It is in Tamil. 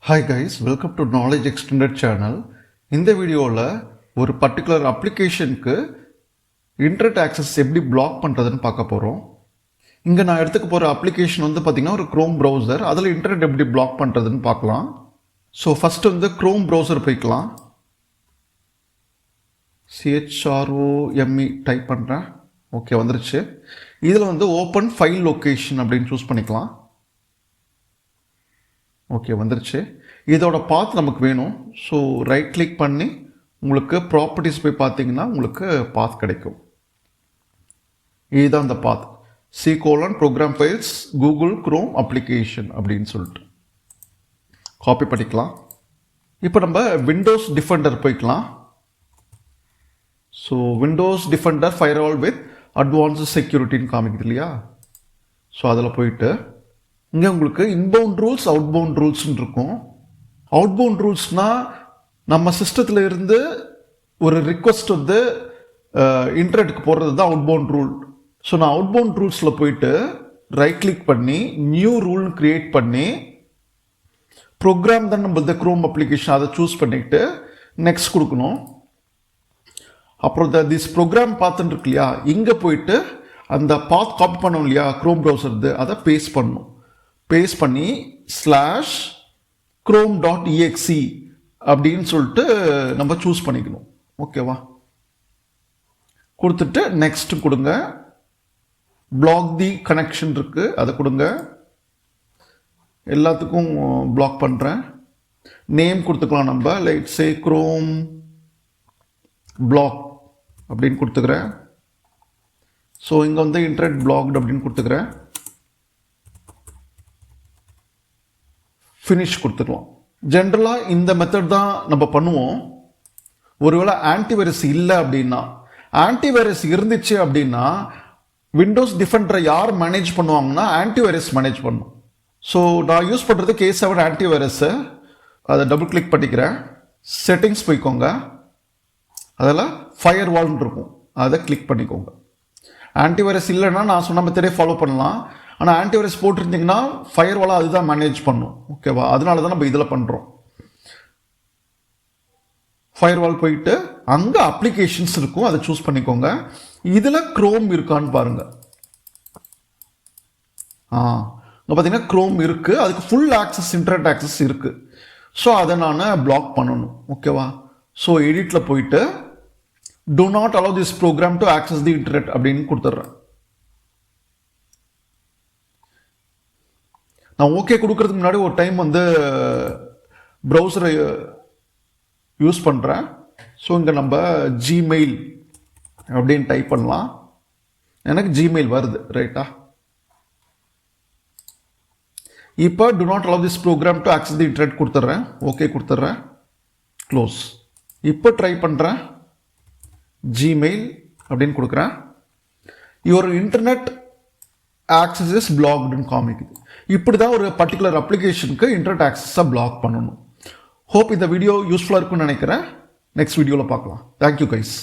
Hi guys, welcome to Knowledge Extended channel. இந்த வீடியோவில் ஒரு பர்டிகுலர் அப்ளிகேஷனுக்கு இன்டர்நெட் ஆக்சஸ் எப்படி பிளாக் பண்ணுறதுன்னு பார்க்க போகிறோம். இங்கே நான் எடுத்துக்க போகிற அப்ளிகேஷன் வந்து பார்த்திங்கன்னா ஒரு க்ரோம் ப்ரௌசர். அதில் இன்டர்நெட் எப்படி பிளாக் பண்ணுறதுன்னு பார்க்கலாம். ஸோ ஃபஸ்ட்டு வந்து க்ரோம் ப்ரௌசர் போய்க்கலாம். CHROME டைப் பண்ணுறேன். ஓகே, வந்துருச்சு. இதில் வந்து ஓப்பன் ஃபைல் லொக்கேஷன் அப்படின்னு சூஸ் பண்ணிக்கலாம். ஓகே, வந்துருச்சு. இதோட பாத் நமக்கு வேணும். ஸோ ரைட் கிளிக் பண்ணி உங்களுக்கு ப்ராப்பர்ட்டிஸ் போய் பார்த்தீங்கன்னா உங்களுக்கு பாத் கிடைக்கும். இதுதான் அந்த path. Program files Google Chrome application அப்படின்னு சொல்லிட்டு காப்பி பண்ணிக்கலாம். இப்போ நம்ம விண்டோஸ் டிஃபெண்டர் போய்க்கலாம். So Windows Defender firewall with advanced செக்யூரிட்டின்னு காமிக்குது இல்லையா? ஸோ அதில் போயிட்டு இங்கே உங்களுக்கு இன்பவுண்ட் ரூல்ஸ் அவுட்பவுண்ட் ரூல்ஸ்ன்னு இருக்கும். அவுட்பவுண்ட் ரூல்ஸ்னால் நம்ம சிஸ்டத்தில் இருந்து ஒரு ரிக்வெஸ்ட் வந்து இன்டர்நெட்டுக்கு போடுறது தான் அவுட்பவுண்ட் ரூல். ஸோ நான் அவுட்பவுண்ட் ரூல்ஸில் போயிட்டு ரைட் கிளிக் பண்ணி நியூ ரூல்னு க்ரியேட் பண்ணி ப்ரோக்ராம் தான் நம்ம இந்த க்ரோம் அப்ளிகேஷன் அதை சூஸ் பண்ணிக்கிட்டு நெக்ஸ்ட் கொடுக்கணும். அப்புறம் திஸ் ப்ரோக்ராம் பார்த்துட்டு இருக்கு இல்லையா, இங்கே போயிட்டு அந்த பாத் காப்பி பண்ணோம் இல்லையா க்ரோம் ப்ரௌசர்து, அதை பேஸ்ட் பண்ணணும். பேஸ்ட் பண்ணி /chrome.exe அப்படின்னு சொல்லிட்டு நம்ம சூஸ் பண்ணிக்கணும். ஓகேவா? கொடுத்துட்டு நெக்ஸ்ட் கொடுங்க. பிளாக் தி கனெக்ஷன் இருக்கு, அதை கொடுங்க. எல்லாத்துக்கும் பிளாக் பண்ணுறேன். நேம் கொடுத்துக்கலாம். நம்ம லைட் சே க்ரோம் பிளாக் அப்படின்னு கொடுத்துக்கிறேன். ஸோ இங்கே வந்து இன்டர்நெட் பிளாக்டு அப்படின்னு கொடுத்துக்கிறேன். ஃபினிஷ் கொடுத்துக்கலாம். ஜென்ரலாக இந்த மெத்தட் தான் நம்ம பண்ணுவோம். ஒருவேளை ஆன்டிவைரஸ் இல்லை அப்படின்னா, ஆன்டிவைரஸ் இருந்துச்சு அப்படின்னா விண்டோஸ் டிஃபெண்டரை யார் மேனேஜ் பண்ணுவாங்கன்னா ஆன்டிவைரஸ் மேனேஜ் பண்ணும். ஸோ நான் யூஸ் பண்ணுறது K7 ஆன்டிவைரஸை. அதை டபுள் கிளிக் பண்ணிக்கிறேன். செட்டிங்ஸ் போய்க்கோங்க. அதில் ஃபயர் வால்னு இருக்கும், அதை கிளிக் பண்ணிக்கோங்க. ஆன்டிவைரஸ் இல்லைன்னா நான் சொன்ன மெத்தடே ஃபாலோ பண்ணலாம். ஆனால் ஆன்டிவைரஸ் போட்டிருந்தீங்கன்னா ஃபயர் வாலாக அதுதான் மேனேஜ் பண்ணும். ஓகேவா? அதனால தான் நம்ம இதில் பண்ணுறோம். ஃபயர் வால் போயிட்டு அங்கே அப்ளிகேஷன்ஸ் இருக்கும், அதை சூஸ் பண்ணிக்கோங்க. இதில் க்ரோம் இருக்கான்னு பாருங்கள். இங்கே பார்த்தீங்கன்னா க்ரோம் இருக்குது. அதுக்கு ஃபுல் ஆக்சஸ் இன்டர்நெட் ஆக்சஸ் இருக்குது. ஸோ அதை நான் பிளாக் பண்ணணும். ஓகேவா? ஸோ எடிட்டில் போயிட்டு do not allow this program to access the internet அப்படின்னு கொடுத்துட்றேன். நான் ஓகே கொடுக்கறதுக்கு முன்னாடி ஒரு டைம் வந்து ப்ரௌசரை யூஸ் பண்ணுறேன். ஸோ இங்கே நம்ம ஜிமெயில் அப்படின்னு டைப் பண்ணலாம். எனக்கு ஜிமெயில் வருது. ரைட்டா? இப்போ do not allow this program to access the internet கொடுத்துட்றேன். ஓகே கொடுத்துட்றேன். க்ளோஸ். இப்போ ட்ரை பண்ணுறேன். ஜிமெயில் அப்படின்னு கொடுக்குறேன். யுவர் இன்டர்நெட் ஆக்சஸ் இஸ் பிளாக்டுன்னு காமிக்குது. இப்படி தான் ஒரு பர்டிகுலர் அப்ளிகேஷனுக்கு இன்டர்நெட் ஆக்சஸை பிளாக் பண்ணணும். ஹோப் இந்த வீடியோ யூஸ்ஃபுல்லாக இருக்குன்னு நினைக்கிறேன். நெக்ஸ்ட் வீடியோவில் பார்க்கலாம். Thank you guys.